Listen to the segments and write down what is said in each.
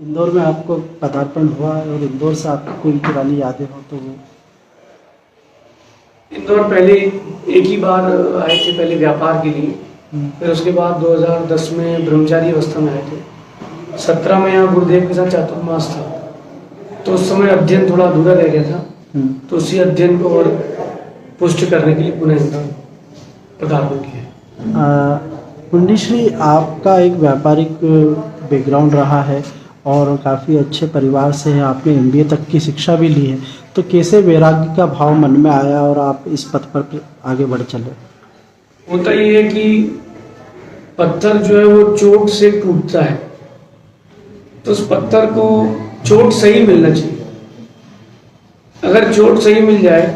इंदौर में आपको पदार्पण हुआ है और इंदौर से आपको कोई पुरानी यादें हो तो वो? इंदौर पहले एक ही बार आए थे, पहले व्यापार के लिए। फिर उसके बाद 2010 में ब्रह्मचारी अवस्था में आए थे। 17 में यहाँ गुरुदेव के साथ चातुर्मास था, तो उस समय अध्ययन थोड़ा अधूरा रह गया था, तो उसी अध्ययन को और पुष्ट करने के लिए पुनः इंदौर पदार्पण किया। पुण्यश्री, आपका एक व्यापारिक बैकग्राउंड रहा है और काफ़ी अच्छे परिवार से है, आपने MBA तक की शिक्षा भी ली है, तो कैसे वैराग्य का भाव मन में आया और आप इस पथ पर आगे बढ़ चले? होता ये है कि पत्थर जो है वो चोट से टूटता है, तो उस पत्थर को चोट सही मिलना चाहिए। अगर चोट सही मिल जाए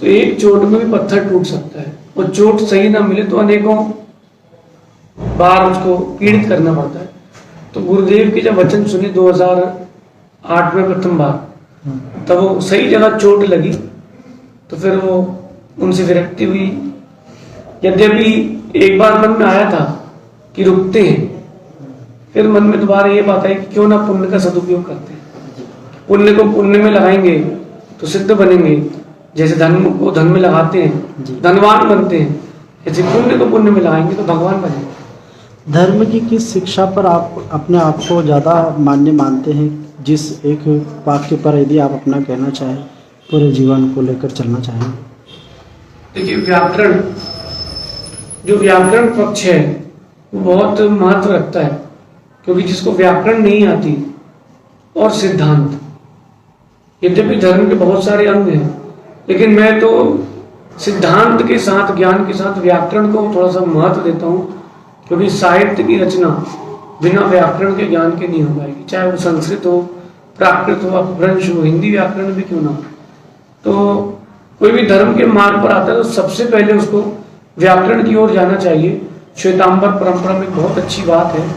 तो एक चोट में भी पत्थर टूट सकता है, और चोट सही ना मिले तो अनेकों बार उसको पीड़ित करना पड़ता है। तो गुरुदेव के जब वचन सुने 2008 में प्रथम बार, तब वो सही जगह चोट लगी, तो फिर वो उनसे विरक्ति हुई। यद्यपि एक बार मन में आया था कि रुकते हैं, फिर मन में दोबारा ये बात आई कि क्यों ना पुण्य का सदुपयोग करते हैं। पुण्य को पुण्य में लगाएंगे तो सिद्ध बनेंगे, जैसे धन को धन में लगाते हैं धनवान बनते हैं, ऐसे पुण्य को पुण्य में लगाएंगे तो भगवान बनेंगे। धर्म की किस शिक्षा पर आप अपने आप को ज़्यादा मान्य मानते हैं? जिस एक वाक्य पर यदि आप अपना कहना चाहें, पूरे जीवन को लेकर चलना चाहें। देखिए, व्याकरण, जो व्याकरण पक्ष है वो बहुत महत्व रखता है, क्योंकि जिसको व्याकरण नहीं आती, और सिद्धांत, यद्यपि धर्म के बहुत सारे अंग हैं, लेकिन मैं तो सिद्धांत के साथ, ज्ञान के साथ व्याकरण को थोड़ा सा महत्व देता हूँ, क्योंकि साहित्य की रचना बिना व्याकरण के ज्ञान के नहीं हो पाएगी, चाहे वो संस्कृत हो, प्राकृत हो, अपभ्रंश हो, हिंदी व्याकरण भी क्यों ना हो। तो कोई भी धर्म के मार्ग पर आता है तो सबसे पहले उसको व्याकरण की ओर जाना चाहिए। श्वेतांबर परंपरा में बहुत अच्छी बात है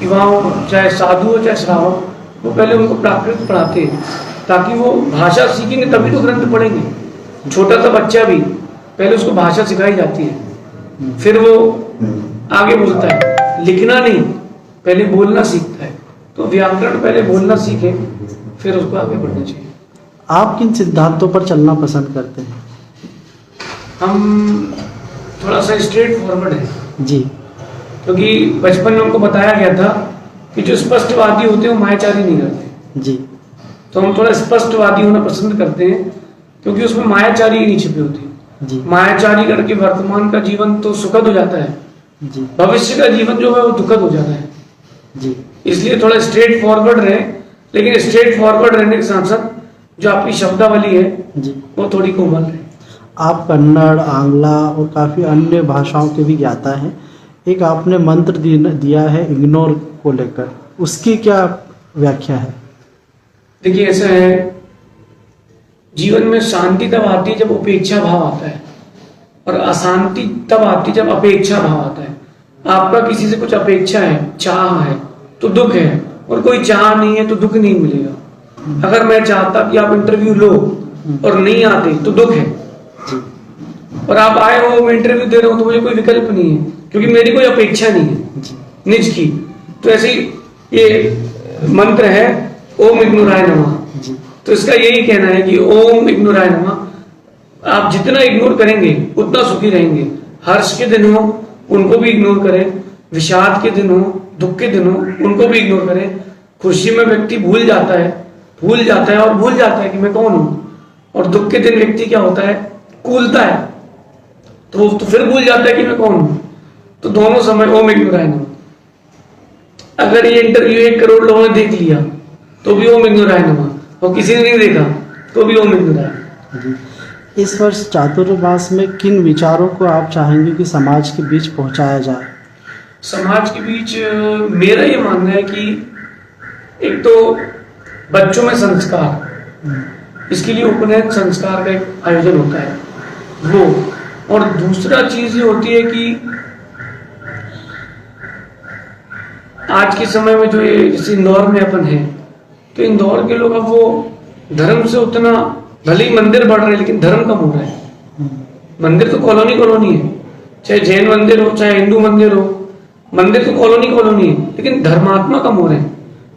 कि वहाँ चाहे साधु हो चाहे श्रावक, वो पहले उनको प्राकृत पढ़ाते हैं, ताकि वो भाषा सीखेंगे तभी तो ग्रंथ पढ़ेंगे। छोटा सा बच्चा भी पहले उसको भाषा सिखाई जाती है, फिर वो आगे बोलता है, लिखना नहीं, पहले बोलना सीखता है। तो व्याकरण पहले बोलना सीखे, फिर उसको आगे बढ़ना चाहिए। आप किन सिद्धांतों पर चलना पसंद करते हैं? हम थोड़ा सा स्ट्रेट फॉरवर्ड है जी, क्योंकि बचपन में हमको बताया गया था कि जो स्पष्टवादी होते हैं वो मायाचारी नहीं करते जी। तो हम थोड़ा स्पष्टवादी होना पसंद करते हैं, क्योंकि उसमें मायाचारी ही नहीं छिपी होती जी मायाचारी करके वर्तमान का जीवन तो सुखद हो जाता है जी भविष्य का जीवन जो है वो दुखद हो जाता है जी। इसलिए थोड़ा स्ट्रेट फॉरवर्ड रहे, लेकिन स्ट्रेट फॉरवर्ड रहने के साथ साथ जो आपकी शब्दावली है जी। वो थोड़ी कोमल रहे। आप कन्नड़, आंग्ला और काफ़ी अन्य भाषाओं के भी ज्ञाता हैं। एक आपने मंत्र दिया है इग्नोर को लेकर, उसकी क्या व्याख्या है? देखिए, ऐसा है, जीवन में शांति तब आती है जब उपेक्षा भाव आता है, और अशांति तब आती है जब अपेक्षा भाव आता है। आपका किसी से कुछ अपेक्षा है, चाह है, तो दुख है, और कोई चाह नहीं है तो दुख नहीं मिलेगा। अगर मैं चाहता कि आप इंटरव्यू लो और नहीं आते तो दुख है, और आप आए हो, मैं इंटरव्यू दे रहा हूं तो मुझे कोई विकल्प नहीं है, क्योंकि मेरी कोई अपेक्षा नहीं है निज की। तो ऐसे ही ये मंत्र है ओम इग्नोराय नमः। तो इसका यही कहना है कि ओम इग्नोराय नमः, आप जितना इग्नोर करेंगे उतना सुखी रहेंगे। हर्ष के दिन हो उनको भी इग्नोर करें, विषाद के दिन हो, दुख के दिन हो, उनको भी इग्नोर करें। खुशी में व्यक्ति भूल जाता है और भूल जाता है कि मैं कौन हूं, और दुख के दिन व्यक्ति क्या होता है, कूलता है, तो फिर भूल जाता है कि मैं कौन हूं। तो दोनों समय ओम इग्नोराय नमः। अगर ये इंटरव्यू 1 करोड़ लोगों ने देख लिया तो भी ओम इग्नोराय नमः, और किसी ने नहीं देखा तो भी ओम इग्नोराय। इस वर्ष चातुर्मास में किन विचारों को आप चाहेंगे कि समाज के बीच पहुंचाया जाए? समाज के बीच मेरा ये मानना है कि एक तो बच्चों में संस्कार, इसके लिए उपनयन संस्कार का एक आयोजन होता है वो, और दूसरा चीज ये होती है कि आज के समय में जो ये जैसे इंदौर में अपन है, तो इंदौर के लोग अब वो धर्म से उतना, भले ही मंदिर बढ़ रहे हैं लेकिन धर्म कम हो रहा है। मंदिर तो कॉलोनी है, चाहे जैन मंदिर हो चाहे हिंदू मंदिर हो, मंदिर तो कॉलोनी कॉलोनी है, लेकिन धर्मात्मा कम हो रहे हैं।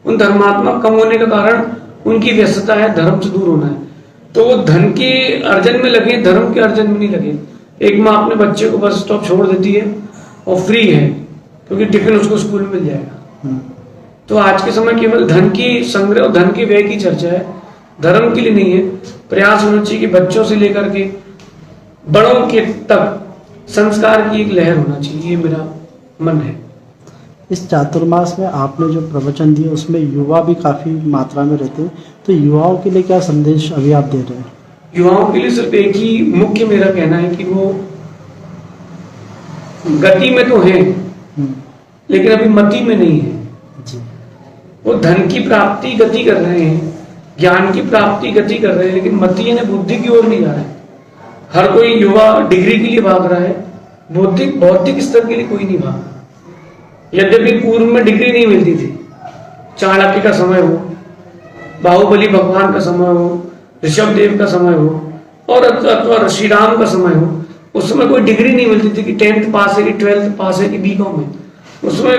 उन धर्मात्मा कम होने का कारण उनकी व्यस्तता है, धर्म से दूर होना है। तो वो धन के अर्जन में लगे, धर्म के अर्जन में नहीं लगे। एक माँ अपने बच्चे को बस स्टॉप छोड़ देती है और फ्री है, क्योंकि टिफिन उसको स्कूल में मिल जाएगा। तो आज के समय केवल धन की संग्रह और धन के व्यय की चर्चा है, धर्म के लिए नहीं है। प्रयास होना चाहिए कि बच्चों से लेकर के बड़ों के तक संस्कार की एक लहर होना चाहिए, ये मेरा मन है। इस चातुर्मास में आपने जो प्रवचन दिए उसमें युवा भी काफ़ी मात्रा में रहते हैं, तो युवाओं के लिए क्या संदेश अभी आप दे रहे हैं? युवाओं के लिए सिर्फ एक ही मुख्य मेरा कहना है कि वो गति में तो हैं, लेकिन अभी मति में नहीं है। जी। वो धन की प्राप्ति गति कर रहे हैं, ज्ञान की प्राप्ति गति कर रहे हैं, लेकिन मति यानी बुद्धि की ओर नहीं जा रहा है। हर कोई युवा डिग्री के लिए भाग रहा है, बौद्धिक स्तर के लिए कोई नहीं भाग रहा। यद्यपि पूर्व में डिग्री नहीं मिलती थी, चाणक्य का समय हो, बाहुबली भगवान का समय हो, ऋषभ देव का समय हो, और अथवा श्री राम का समय हो, उस समय कोई डिग्री नहीं मिलती थी कि 10th पास है कि 12th पास है कि बीकॉम है। उस समय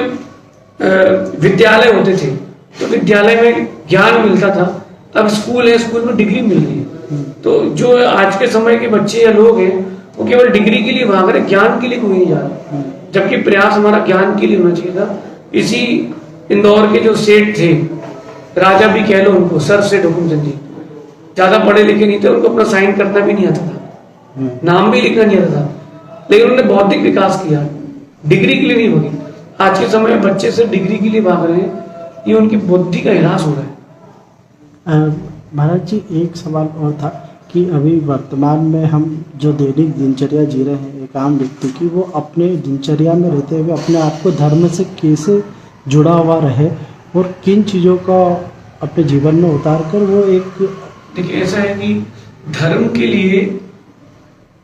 विद्यालय होते थे, तो विद्यालय में ज्ञान मिलता था। अब स्कूल है, स्कूल में डिग्री मिल रही है। तो जो आज के समय के बच्चे या लोग हैं, वो केवल डिग्री के लिए भाग रहे, ज्ञान के लिए कोई नहीं जा रहा। जबकि प्रयास हमारा ज्ञान के लिए होना चाहिए था। इसी इंदौर के जो सेठ थे, राजा भी कह लो उनको, सर सेठ हुकुमचंद जी, ज्यादा पढ़े लिखे नहीं थे, उनको अपना साइन करना भी नहीं आता था, नाम भी लिखना नहीं आता था, लेकिन उन्होंने बौद्धिक विकास किया, डिग्री के लिए नहीं भागी। आज के समय में बच्चे से डिग्री के लिए भाग रहे हैं, ये उनकी बुद्धि का ह्रास हो रहा है। महाराज जी, एक सवाल और था कि अभी वर्तमान में हम जो दैनिक दिनचर्या जी रहे हैं एक आम व्यक्ति की, वो अपने दिनचर्या में रहते हुए अपने आप को धर्म से कैसे जुड़ा हुआ रहे और किन चीज़ों का अपने जीवन में उतार कर वो एक। देखिए, ऐसा है कि धर्म के लिए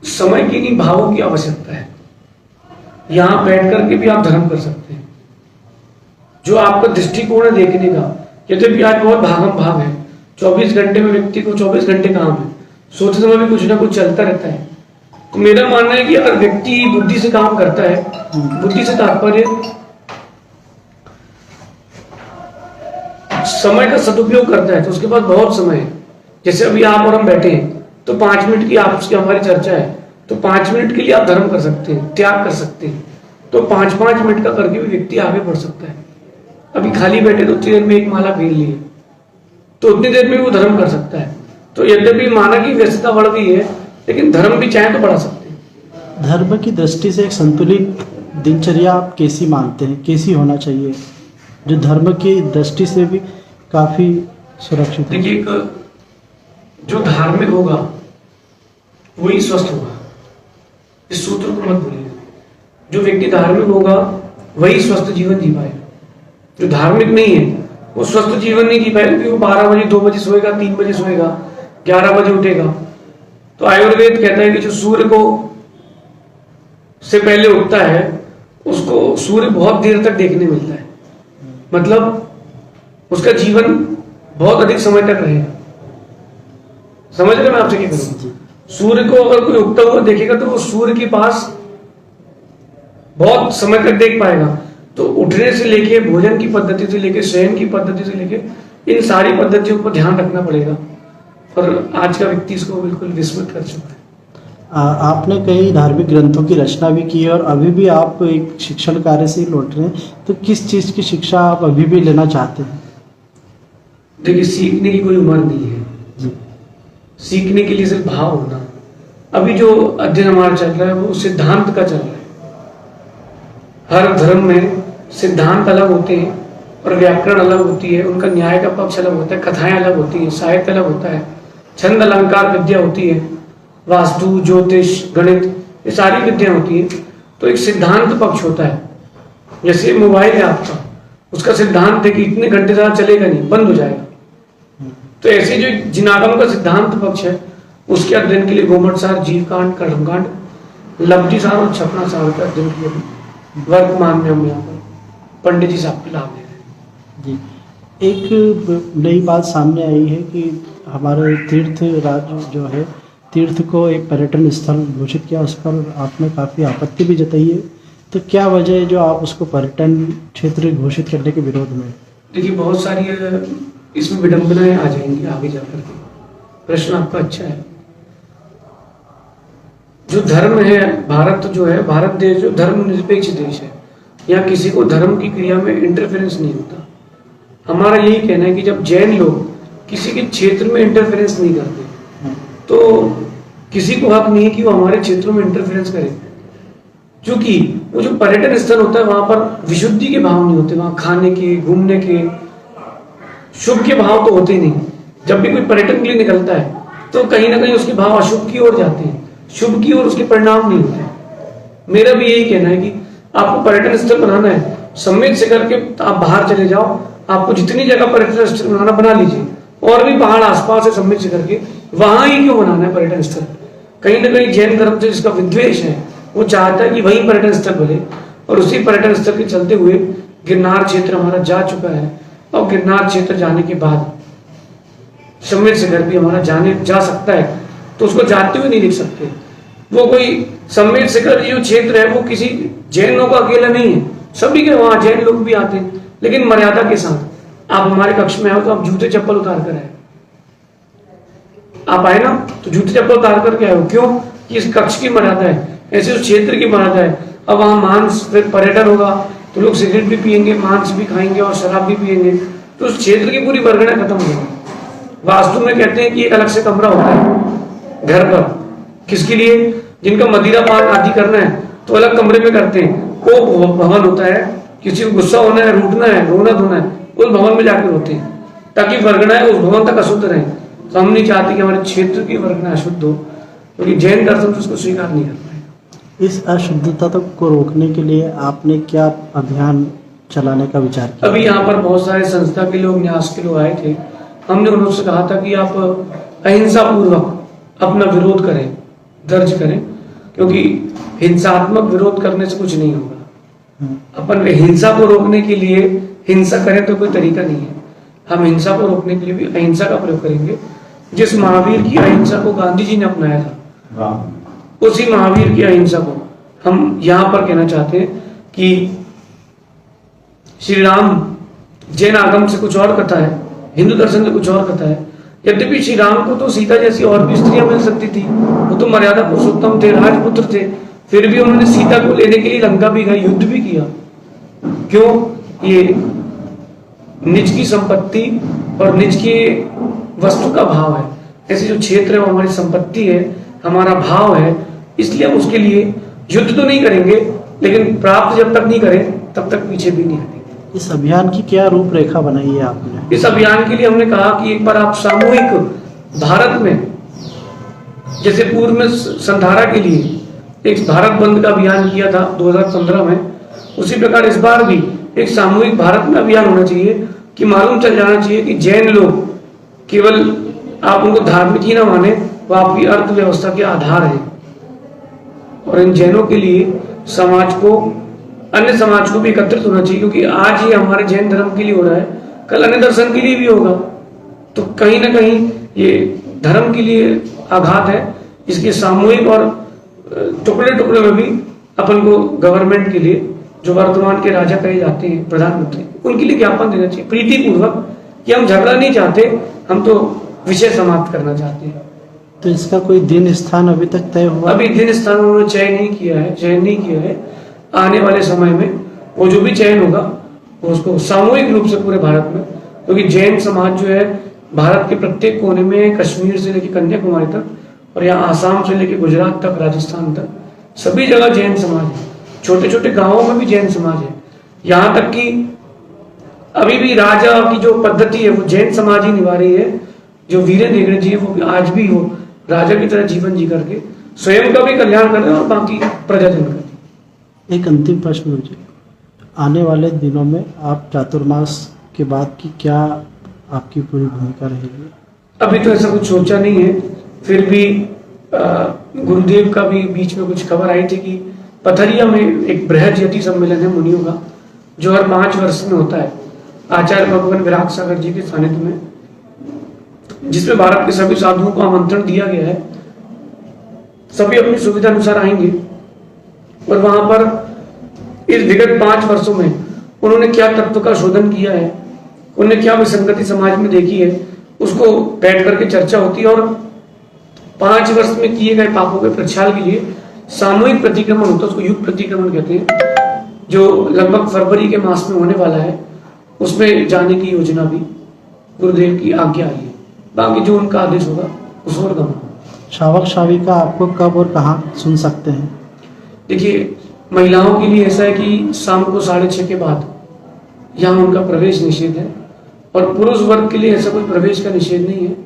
समय की नहीं, भावों की आवश्यकता है। यहां बैठ करके भी आप धर्म कर सकते हैं, जो आपका दृष्टिकोण है देखने का। यद्यपि आज बहुत भागम भाग है, 24 घंटे में व्यक्ति को 24 घंटे काम है, सोचते समय भी कुछ ना कुछ चलता रहता है। तो मेरा मानना है कि अगर व्यक्ति बुद्धि से काम करता है, बुद्धि से तात्पर्य समय का सदुपयोग करता है, तो उसके पास बहुत समय है। जैसे अभी आप और हम बैठे हैं, तो 5 मिनट की आपकी हमारी चर्चा है, तो 5 मिनट के लिए आप धर्म कर सकते हैं, त्याग कर सकते हैं। तो 5-5 मिनट का करके भी व्यक्ति आगे बढ़ सकता है। अभी खाली बैठे तो उतनी देर में एक माला फेर ली है, तो उतनी देर में वो धर्म कर सकता है। तो यद्यपि माना की व्यस्तता बढ़ गई है, लेकिन धर्म भी चाहे तो बढ़ा सकते हैं। धर्म की दृष्टि से एक संतुलित दिनचर्या आप कैसी मानते हैं, कैसी होना चाहिए जो धर्म की दृष्टि से भी काफी सुरक्षित है? देखिए, जो धार्मिक होगा वही स्वस्थ होगा, इस सूत्र को मत भूलिए। जो व्यक्ति धार्मिक होगा वही स्वस्थ जीवन जी पाएगा। जो धार्मिक नहीं है वो स्वस्थ जीवन नहीं जी पाएगा, क्योंकि वो 12 बजे 2 बजे सोएगा, 3 बजे सोएगा, 11 बजे उठेगा। तो आयुर्वेद कहता है कि जो सूर्य को से पहले उठता है उसको सूर्य बहुत देर तक देखने मिलता है, मतलब उसका जीवन बहुत अधिक समय तक रहेगा। समझ रहे मैं आपसे क्या करूं? सूर्य को अगर कोई उगता हुआ देखेगा तो वो सूर्य के पास बहुत समय तक देख पाएगा। तो उठने से लेके, भोजन की पद्धति से लेके, शयन की पद्धति से लेके, इन सारी पद्धतियों पर ध्यान रखना पड़ेगा। और आज का व्यक्ति इसको बिल्कुल विस्मृत कर चुका है। आपने कई धार्मिक ग्रंथों की रचना भी की है और अभी भी आप एक शिक्षण कार्य से ही लौट रहे हैं, तो किस चीज़ की शिक्षा आप अभी भी लेना चाहते हैं? देखिए, सीखने की कोई उम्र नहीं है जी। सीखने के लिए सिर्फ भाव होना। अभी जो अध्ययन हमारा चल रहा है वो सिद्धांत का चल रहा है। हर धर्म में सिद्धांत अलग होते हैं और व्याकरण अलग होती है, उनका न्याय का पक्ष अलग होता है, कथाएं अलग होती है, साहित्य अलग होता है, छंद अलंकार विद्या होती है, वास्तु, ज्योतिष, गणित, ये सारी विद्या होती है। तो एक सिद्धांत पक्ष होता है। जैसे मोबाइल है आपका, उसका सिद्धांत है कि इतने घंटे ज्यादा चलेगा नहीं, बंद हो जाएगा। तो ऐसे जो जिनागम का सिद्धांत पक्ष है, उसके अध्ययन के लिए गोमटसार, जीवकांड, कर्मकांड, लब्धिसार और छपनासार का अध्ययन के लिए वर्तमान में हम यहाँ पर पंडित जी साहब के लाभ ले रहे हैं जी। एक नई बात सामने आई है कि हमारे तीर्थ राज्य जो है, तीर्थ को एक पर्यटन स्थल घोषित किया, उस पर आपने काफ़ी आपत्ति भी जताई है, तो क्या वजह है जो आप उसको पर्यटन क्षेत्र घोषित करने के विरोध में? देखिए, बहुत सारी इसमें विडंबनाएं आ जाएंगी आगे जाकर के। प्रश्न आपका अच्छा है। जो धर्म है, भारत जो है, भारत देश जो धर्मनिरपेक्ष देश है, यहाँ किसी को धर्म की क्रिया में इंटरफेरेंस नहीं होता। हमारा यही कहना है कि जब जैन लोग किसी के क्षेत्र में इंटरफेरेंस नहीं करते तो किसी को हक नहीं है कि वो हमारे क्षेत्रों में इंटरफेरेंस करे। क्योंकि वो जो पर्यटन स्थल होता है वहां पर विशुद्धि के भाव नहीं होते, वहां खाने के, घूमने के, शुभ के भाव तो होते ही नहीं। जब भी कोई पर्यटन के लिए निकलता है तो कहीं ना कहीं उसके भाव अशुभ की ओर जाते हैं, शुभ की ओर उसके परिणाम नहीं होते। मेरा भी यही कहना है कि आपको पर्यटन स्थल बनाना है, सम्मिलित से करके आप बाहर चले जाओ, आपको जितनी जगह पर्यटन स्थल बनाना बना लीजिए, और भी पहाड़ आसपास है सम्मिलित से करके, वहां ही क्यों बनाना है पर्यटन स्थल? कहीं ना कहीं जैन धर्म से जिसका विद्वेष है वो चाहता है कि वही पर्यटन स्थल बने, और उसी पर्यटन स्थल के चलते हुए गिरनार क्षेत्र हमारा जा चुका है, और गिरनार क्षेत्र जाने के बाद सम्मिलित से घर भी हमारा जा सकता है, तो उसको जाते हुए नहीं देख सकते। वो कोई सम्मिलित शिखर जो क्षेत्र है वो किसी जैनों का अकेला नहीं है, सभी के वहां जैन लोग भी आते हैं, लेकिन मर्यादा के साथ। आप हमारे कक्ष में आओ तो आप जूते चप्पल उतार कर आए, आप आए ना तो जूते चप्पल उतार करके आए हो। क्यों? कि इस कक्ष की मर्यादा है, ऐसे उस क्षेत्र की मर्यादा है। अब वहां मांस, फिर पर्यटन होगा तो लोग सिगरेट भी पियेंगे, मांस भी खाएंगे और शराब भी पियेंगे, तो उस क्षेत्र की पूरी वर्गणा खत्म हो जाएगी। वास्तु में कहते हैं कि एक अलग से कमरा होता है घर पर, किसके लिए? जिनका मदिरा पान आदि करना है तो अलग कमरे में करते हैं। कोप भवन होता है, किसी को गुस्सा होना है, रूठना है, रोना धोना है, उस भवन में जाकर होते हैं, ताकि वर्गणाएं उस भवन तक अशुद्ध रहे। तो हम नहीं चाहते कि हमारे क्षेत्र की वर्गणा अशुद्ध हो, क्योंकि जैन दर्शन तो उसको स्वीकार नहीं कर पाएगा। इस अशुद्धता को रोकने के लिए आपने क्या अभियान चलाने का विचार किया? अभी यहाँ पर बहुत सारे संस्था के लोग, न्यास के लोग आए थे। हमने उनसे कहा था कि आप अहिंसा पूर्वक अपना विरोध करें, दर्ज करें, क्योंकि हिंसात्मक विरोध करने से कुछ नहीं होगा। अपन हिंसा को रोकने के लिए हिंसा करें तो कोई तरीका नहीं है। हम हिंसा को रोकने के लिए भी अहिंसा का प्रयोग करेंगे। जिस महावीर की अहिंसा को गांधी जी ने अपनाया था, उसी महावीर की अहिंसा को हम यहाँ पर कहना चाहते हैं कि श्री राम जैन आगम से कुछ और कथा है, हिंदू दर्शन से कुछ और कथा है। यद्यपि श्री राम को तो सीता जैसी और भी स्त्रियां मिल सकती थी, वो तो मर्यादा पुरुषोत्तम थे, राजपुत्र थे, फिर भी उन्होंने सीता को लेने के लिए लंका भी गए, युद्ध भी किया। क्यों? ये निज की संपत्ति और निज की वस्तु का भाव है। ऐसे जो क्षेत्र है वो हमारी संपत्ति है, हमारा भाव है, इसलिए हम उसके लिए युद्ध तो नहीं करेंगे, लेकिन प्राप्त जब तक नहीं करें तब तक पीछे भी नहीं हटेंगे। इस अभियान की क्या रूपरेखा बनाई है आपने? इस अभियान के लिए हमने कहा कि एक बार आप सामूहिक भारत में, जैसे पूर्व में संधारा के लिए एक भारत बंद का अभियान किया था 2015 में, उसी प्रकार इस बार भी एक सामूहिक भारत में अभियान होना चाहिए कि मालूम चल जाना चाहिए कि जैन लोग केवल आप उनको धार्मिक ही ना माने, वो आपकी अर्थव्यवस्था के आधार है। और इन जैनों के लिए समाज को, अन्य समाज को भी एकत्रित होना चाहिए, क्योंकि आज ही हमारे जैन धर्म के लिए हो रहा है, कल अन्य दर्शन के लिए भी होगा। तो कहीं ना कहीं ये धर्म के लिए आघात है। इसके सामूहिक और टुकड़े टुकड़े में भी अपन को गवर्नमेंट के लिए, जो वर्तमान के राजा कहे जाते हैं प्रधानमंत्री, उनके लिए ज्ञापन देना चाहिए प्रीति पूर्वक कि हम झगड़ा नहीं चाहते, हम तो विषय समाप्त करना चाहते हैं। तो इसका कोई दिन स्थान अभी तक तय हुआ? अभी दिन स्थान उन्होंने चयन नहीं किया है। आने वाले समय में वो जो भी चयन होगा वो उसको सामूहिक रूप से पूरे भारत में, क्योंकि जैन समाज जो है भारत के प्रत्येक कोने में, कश्मीर से लेकर कन्याकुमारी तक, और यहाँ आसाम से लेकर गुजरात तक, राजस्थान तक, सभी जगह जैन समाज है। छोटे छोटे गांवों में भी जैन समाज है। यहाँ तक कि अभी भी राजा की जो पद्धति है वो जैन समाज ही निभा रही है। जो वीरेंद्र हेगड़े जी है वो आज भी वो राजा की तरह जीवन जी करके स्वयं का भी कल्याण कर रहे हैं और बाकी प्रजाजन का। एक अंतिम प्रश्न मुझे, आने वाले दिनों में आप चातुर्मास के बाद की क्या आपकी पूरी भूमिका रहेगी? अभी तो ऐसा कुछ सोचा नहीं है, फिर भी गुरुदेव का भी बीच में कुछ खबर आई थी कि पथरिया में एक बृहद यति सम्मेलन है मुनियों का, जो हर 5 वर्ष में होता है, आचार्य भगवान विराग सागर जी के सानिध्य में, जिसमें भारत के सभी साधुओं को आमंत्रण दिया गया है। सभी अपनी सुविधा अनुसार आएंगे और वहां पर इस विगत 5 वर्षों में उन्होंने क्या तत्व का शोधन किया है, उन्होंने क्या विसंगति समाज में देखी है, उसको बैठ करके चर्चा होती है। और 5 वर्ष में किए गए पापों के प्रक्षाल के लिए सामूहिक प्रतिक्रमण होता है, उसको युग प्रतिक्रमण कहते हैं, जो लगभग फरवरी के मास में होने वाला है। उसमें जाने की योजना भी गुरुदेव की आज्ञा आई है। बाकी जो उनका आदेश होगा उस ओर गमन। श्रावक श्राविका आपको कब और कहाँ सुन सकते हैं? देखिए, महिलाओं के लिए ऐसा है कि शाम को 6:30 के बाद यहाँ उनका प्रवेश निषेध है, और पुरुष वर्ग के लिए ऐसा कोई प्रवेश का निषेध नहीं है।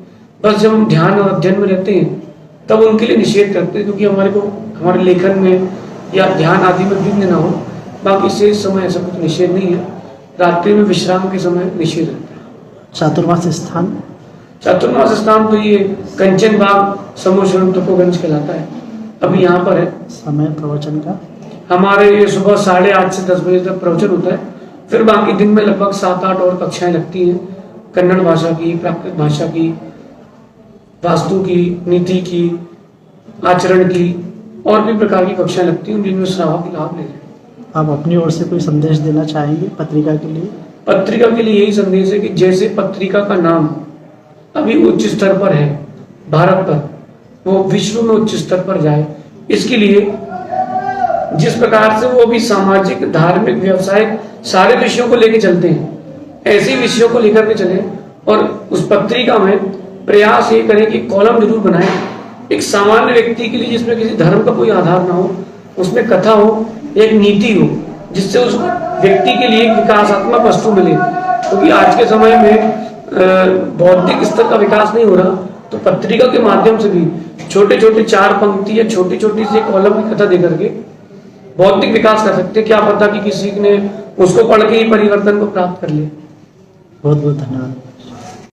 बस जब हम ध्यान और अध्ययन में रहते हैं तब उनके लिए निषेध करते हैं, क्योंकि हमारे लेखन में या ध्यान आदि में विघ्न ना हो। बाकी से समय ऐसा कुछ निषेध नहीं है। रात्रि में विश्राम के समय निषेध रहता है। चातुर्मास स्थान? चातुर्मास स्थान तो ये कंचन बाग समूह तुकोगंज कहलाता है, अभी यहाँ पर है। समय प्रवचन का? हमारे ये सुबह 8:30 से 10 बजे तक प्रवचन होता है। फिर बाकी दिन में लगभग 7-8 और कक्षाएं लगती हैं, कन्नड़ भाषा की, प्राकृत भाषा की, वास्तु की, नीति की, आचरण की, और भी प्रकार की कक्षाएं लगती हैं, जिनमें श्रावक लाभ ले रहे हैं। आप अपनी ओर से कोई संदेश देना चाहेंगे पत्रिका के लिए? पत्रिका के लिए यही संदेश है कि जैसे पत्रिका का नाम अभी उच्च स्तर पर है भारत पर, वो विश्व में उच्च स्तर पर जाए, इसके लिए जिस प्रकार से वो भी सामाजिक, धार्मिक, व्यावसायिक सारे विषयों को लेकर चलते हैं, ऐसे विषयों को लेकर के चले। और उस पत्रिका में प्रयास ये करें कि कॉलम जरूर बनाए, एक सामान्य व्यक्ति के लिए जिसमें किसी धर्म का कोई आधार ना हो, उसमें कथा हो, एक नीति हो, जिससे उस व्यक्ति के लिए विकासात्मक वस्तु मिले। क्योंकि आज के समय में बौद्धिक स्तर का विकास नहीं हो रहा, तो पत्रिका के माध्यम से भी छोटे छोटे 4 पंक्ति या छोटी छोटी सी कॉलम की कथा देकर के बौद्धिक विकास कर सकते। क्या पता कि किसी ने उसको पढ़ के ही परिवर्तन को प्राप्त कर ले। बहुत बहुत धन्यवाद।